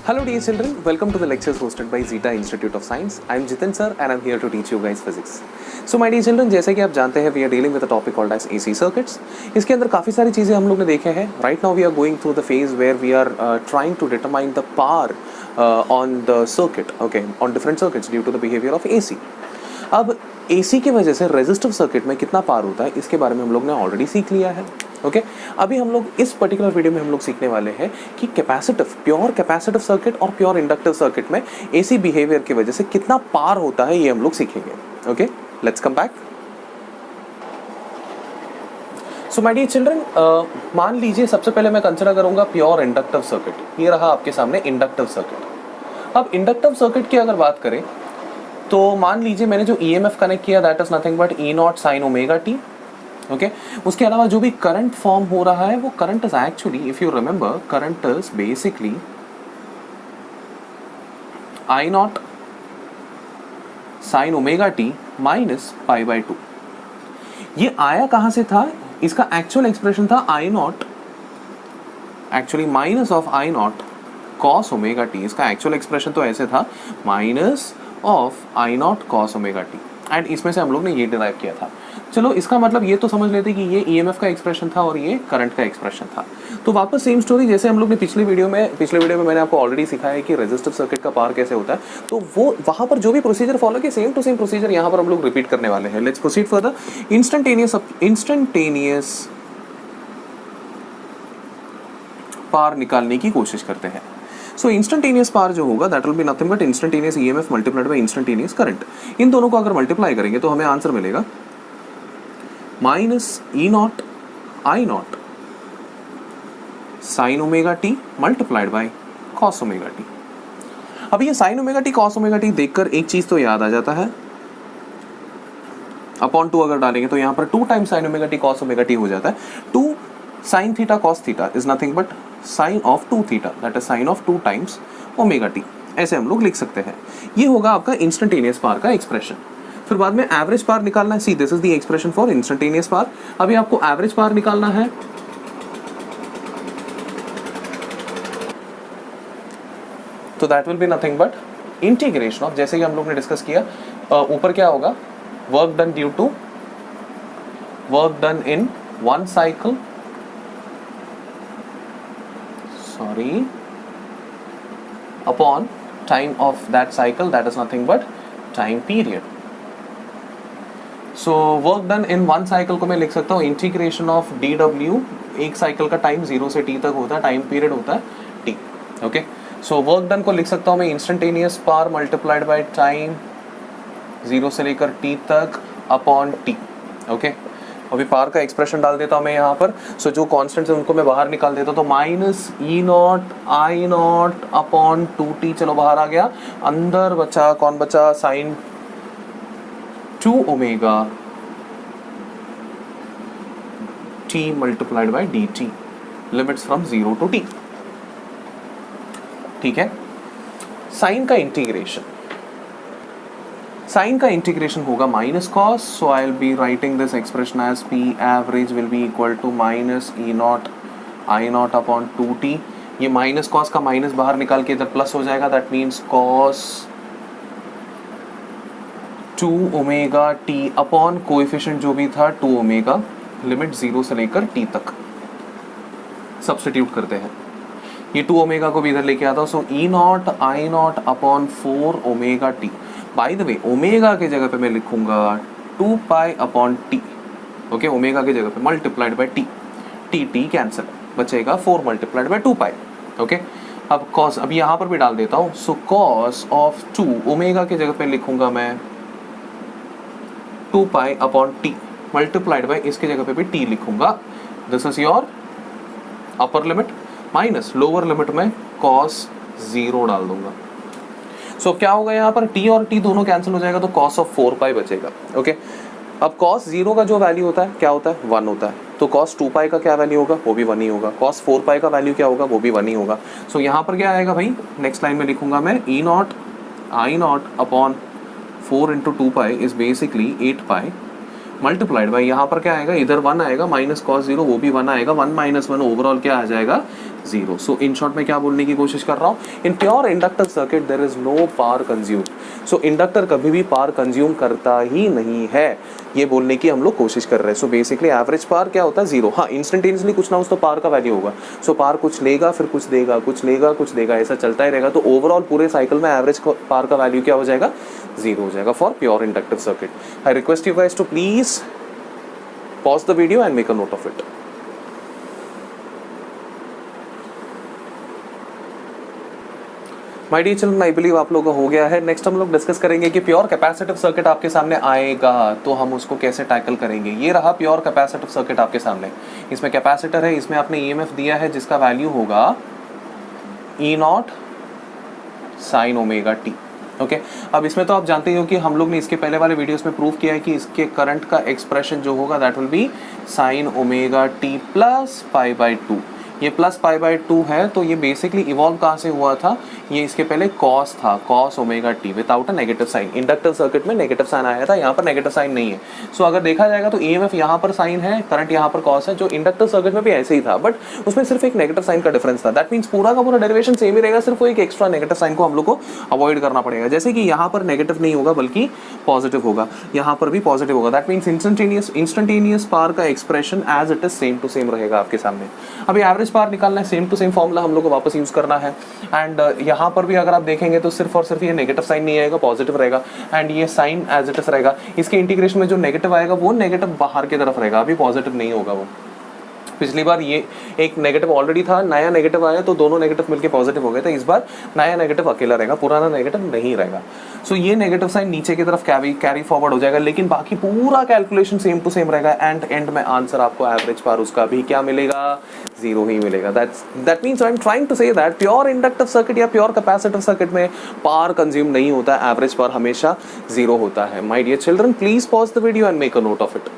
Hello dear children, welcome to the lectures hosted by Zeta Institute of Science. I am Jitin sir and I am here to teach you guys physics. So my dear children, जैसे कि आप जानते हैं we are dealing with a topic called as AC circuits. इसके अंदर काफ़ी सारी चीज़ें हम लोग ने देखे हैं. Right now we are going through the phase where we are trying to determine the power on the circuit, okay, on different circuits due to the behavior of AC. अब AC की वजह से रेजिस्टिव सर्किट में कितना power होता है इसके बारे में हम लोग ने ऑलरेडी सीख लिया है. ओके अभी हम लोग इस पर्टिकुलर वीडियो में हम लोग सीखने वाले हैं कि कैपेसिटिव प्योर कैपेसिटिव सर्किट और प्योर इंडक्टिव सर्किट में एसी बिहेवियर की वजह से कितना पावर होता है ये हम लोग सीखेंगे. Okay let's come back. So my dear children, मान लीजिए सबसे पहले मैं कंसिडर करूंगा प्योर इंडक्टिव सर्किट. ये रहा आपके सामने इंडक्टिव सर्किट. अब इंडक्टिव सर्किट की अगर बात करें तो मान लीजिए मैंने जो ईएमएफ कनेक्ट किया that is nothing but E naught sine omega t. Okay उसके अलावा जो भी करंट फॉर्म हो रहा है वो current is actually, if you remember, current is basically I naught sine omega T minus pi by 2. ये आया कहां से था? इसका एक्चुअल एक्सप्रेशन था I naught actually minus of I naught cos omega t. इसका एक्चुअल एक्सप्रेशन तो ऐसे था minus of I naught cos omega t and इसमें से हम लोग ने ये डिराइव किया था. चलो इसका मतलब ये तो समझ लेते कि ये ईएमएफ का एक्सप्रेशन था और ये करंट का एक्सप्रेशन था. तो वापस सेम स्टोरी जैसे हम लोग ने पिछले वीडियो में मैंने आपको ऑलरेडी सिखाया है कि रेजिस्टिव सर्किट का पावर कैसे होता है. तो वो वहां पर जो भी प्रोसीजर फॉलो किया सेम टू सेम प्रोसीजर यहाँ पर हम लोग रिपीट करने वाले हैं. Let's proceed further. Instantaneous power निकालने की कोशिश करते हैं. सो इंस्टेंटेनियस पावर जो होगा that will be nothing but instantaneous EMF multiplied by instantaneous current. इन दोनों को अगर मल्टीप्लाई करेंगे तो हमें आंसर मिलेगा minus E naught I naught sine omega t multiplied by cos omega t. अब ये sine omega t cos omega t देखकर एक चीज तो याद आ जाता है, अपॉन 2 अगर डालेंगे तो यहाँ पर 2 times sine omega t cos omega t हो जाता है. 2 sine theta cos theta is nothing but sine of 2 theta that is sine of 2 times omega t. ऐसे हम लोग लिख सकते हैं. ये होगा आपका इंस्टेंटेनियस पावर का एक्सप्रेशन. फिर बाद में एवरेज पावर निकालना है. See this is the expression for instantaneous power. अभी आपको एवरेज पावर निकालना है. तो that will be nothing but integration of, जैसे कि हम लोग ने डिस्कस किया, ऊपर क्या होगा, work done due to work done in one cycle, sorry, upon time of that cycle that is nothing but time period. So work done in one cycle को मैं लिख सकता हूँ इंटीग्रेशन ऑफ डी डब्ल्यू. एक साइकिल का time 0 से t तक होता है, टाइम पीरियड होता है t. Okay so work done को लिख सकता हूँ मैं instantaneous power multiplied by time 0 से लेकर t तक अपॉन t. ओके अभी पावर का एक्सप्रेशन डाल देता हूँ मैं यहाँ पर. सो जो कॉन्स्टेंट्स है उनको मैं बाहर निकाल देता हूँ. तो minus E naught I naught upon 2t, चलो बाहर आ गया. अंदर बचा, कौन बचा, sine 2 omega t multiplied by dt, limits from 0 to t. ठीक है. साइन का इंटीग्रेशन, साइन का इंटीग्रेशन होगा minus cos. So I will be writing this expression as p average will be equal to minus E naught I naught upon 2t. ये minus cos का minus बाहर निकाल के इधर प्लस हो जाएगा. That means cos 2 omega T upon coefficient जो भी था 2 ओमेगा, लिमिट 0 से लेकर t तक. सब्स्टिट्यूट करते हैं. ये 2 ओमेगा को भी इधर लेके आता हूँ. So E naught I naught upon 4 omega t. By the way omega के जगह पे मैं लिखूंगा 2 pi upon t. Okay omega के जगह पे multiplied by t. T cancel, बचेगा 4 मल्टीप्लाइड बाय 2 पाई. ओके अब कॉस, अब यहाँ पर भी डाल देता हूँ. सो कॉस ऑफ 2 ओमेगा के जगह पे लिखूंगा मैं 2 pi upon T multiplied bye, इसके जगह पे भी टी लिखूंगा. This is your upper limit. Minus lower limit में कॉस 0 डाल दूंगा. सो क्या होगा यहाँ पर, t और t दोनों कैंसिल हो जाएगा तो कॉस ऑफ 4 पाई बचेगा. ओके अब कॉस 0 का जो वैल्यू होता है क्या होता है, 1 होता है. तो कॉस 2 पाई का क्या वैल्यू होगा, वो भी 1 ही होगा. कॉस 4 पाई का वैल्यू क्या होगा, वो भी 1 ही होगा. सो यहाँ पर क्या आएगा भाई, नेक्स्ट लाइन में लिखूंगा मैं E naught I naught upon 4 into 2 pi is basically 8 pi multiplied by, यहाँ पर क्या आएगा, इधर 1 आएगा, माइनस कॉस 0 वो भी 1 आएगा. 1 माइनस 1 ओवरऑल क्या आ जाएगा, जीरो। सो इन शॉर्ट मैं क्या बोलने की कोशिश कर रहा हूँ, in pure inductor circuit there is no power consume. So inductor कभी भी पावर कंज्यूम करता ही नहीं है, ये बोलने की हम लोग कोशिश कर रहे हैं। सो बेसिकली एवरेज पावर क्या होता है, जीरो। हाँ, इंस्टेंटेनियसली कुछ ना कुछ तो पावर का वैल्यू होगा। सो पावर कुछ लेगा फिर कुछ देगा, कुछ लेगा कुछ देगा, ऐसा चलता ही रहेगा। तो ओवरऑल पूरे साइकिल में एवरेज पावर का वैल्यू क्या हो जाएगा, जीरो हो जाएगा for pure inductive circuit. I request you guys to please pause the video and make a note of it. My dear children, I believe आप लोगों का हो गया है। नेक्स्ट हम लोग डिस्कस करेंगे कि प्योर कैपेसिटिव सर्किट आपके सामने आएगा तो हम उसको कैसे टैकल करेंगे। ये रहा प्योर कैपेसिटिव सर्किट आपके सामने, इसमें कैपेसिटर है, इसमें आपने ईएमएफ दिया है जिसका वैल्यू होगा E naught sine omega t. Okay, अब इसमें तो आप जानते ही हो कि हम लोग ने इसके पहले वाले वीडियोस में प्रूव किया है कि इसके करंट का एक्सप्रेशन जो होगा that will B sign omega T plus pi by two. ये प्लस पाई बाई टू है तो ये बेसिकली इवॉल्व कहाँ से हुआ था, ये इसके पहले कॉस था, cos omega t without a negative sign. Inductive circuit में नेगेटिव साइन आया था, यहाँ पर नेगेटिव साइन नहीं है। सो अगर देखा जाएगा तो ईएमएफ यहाँ पर साइन है, करंट यहाँ पर कॉस है, जो इंडक्टिव सर्किट में भी ऐसे ही था, बट उसमें सिर्फ एक नेगेटिव साइन का डिफरेंस था। दैट मीन्स पूरा का पूरा डेरिवेशन सेम ही रहेगा, सिर्फ वो एक एक्स्ट्रा नेगेटिव साइन को हम लोग को अवॉइड करना पड़ेगा। जैसे कि यहाँ पर नेगेटिव नहीं होगा बल्कि पॉजिटिव होगा, यहाँ पर भी पॉजिटिव होगा। दैट मीन्स इंस्टेंटेनियस पावर का expression as it is same to same रहेगा आपके सामने। अभी एवरेज पावर निकालना है, सेम टू सेम फॉर्मूला हम लोग को वापस यूज करना है। एंड यहाँ पर भी अगर आप देखेंगे तो सिर्फ और सिर्फ ये नेगेटिव साइन नहीं आएगा, पॉजिटिव रहेगा। एंड ये साइन एज इट इज रहेगा। इसके इंटीग्रेशन में जो नेगेटिव आएगा वो नेगेटिव बाहर की तरफ रहेगा, अभी पॉजिटिव नहीं होगा वो। पिछली बार ये एक नेगेटिव ऑलरेडी था, नया नेगेटिव आया तो दोनों नेगेटिव मिलके पॉजिटिव हो गए थे। इस बार नया नेगेटिव अकेला रहेगा, पुराना नेगेटिव नहीं रहेगा। सो ये नेगेटिव साइन नीचे की तरफ कैरी फॉरवर्ड हो जाएगा, लेकिन बाकी पूरा कैलकुलेशन सेम टू सेम रहेगा। एंड एंड में आंसर आपको एवरेज पावर उसका भी क्या मिलेगा, जीरो ही मिलेगा। That means I am trying to say that pure inductive circuit या प्योर कैपेसिटिव सर्किट में पावर कंज्यूम नहीं होता, एवरेज पावर हमेशा जीरो होता है। My dear children, please pause the video and make a note of it.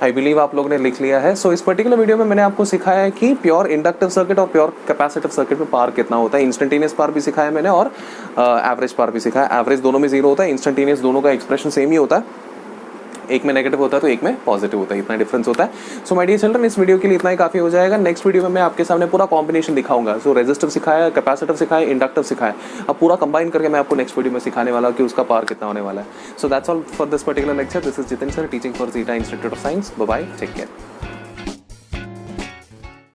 I believe आप लोगों ने लिख लिया है। सो इस पर्टिकुलर वीडियो में मैंने आपको सिखाया है कि प्योर इंडक्टिव सर्किट और प्योर कैपेसिटिव सर्किट में पावर कितना होता है। इंस्टेंटेनियस पावर भी सिखाया मैंने और एवरेज पावर भी सिखाया। एवरेज दोनों में जीरो होता है, इंस्टेंटेनियस दोनों का एक्सप्रेशन सेम ही होता है, एक में नेगेटिव होता है तो एक में पॉजिटिव होता है, इतना डिफरेंस होता है। सो माय डियर चिल्ड्रन, इस वीडियो के लिए इतना ही काफी हो जाएगा। नेक्स्ट वीडियो में मैं आपके सामने पूरा कॉम्बिनेशन दिखाऊंगा। सो रेजिस्टिव सिखाया, कैपेसिटिव सिखाया, इंडक्टिव सिखाया, अब पूरा कंबाइन करके मैं आपको नेक्स्ट वीडियो में सिखाने वाला हूँ कि उसका पावर कितना होने वाला है। So that's all for this particular lecture. This is Jiten sir, teaching for Zeta institute of science. Bye bye, take care.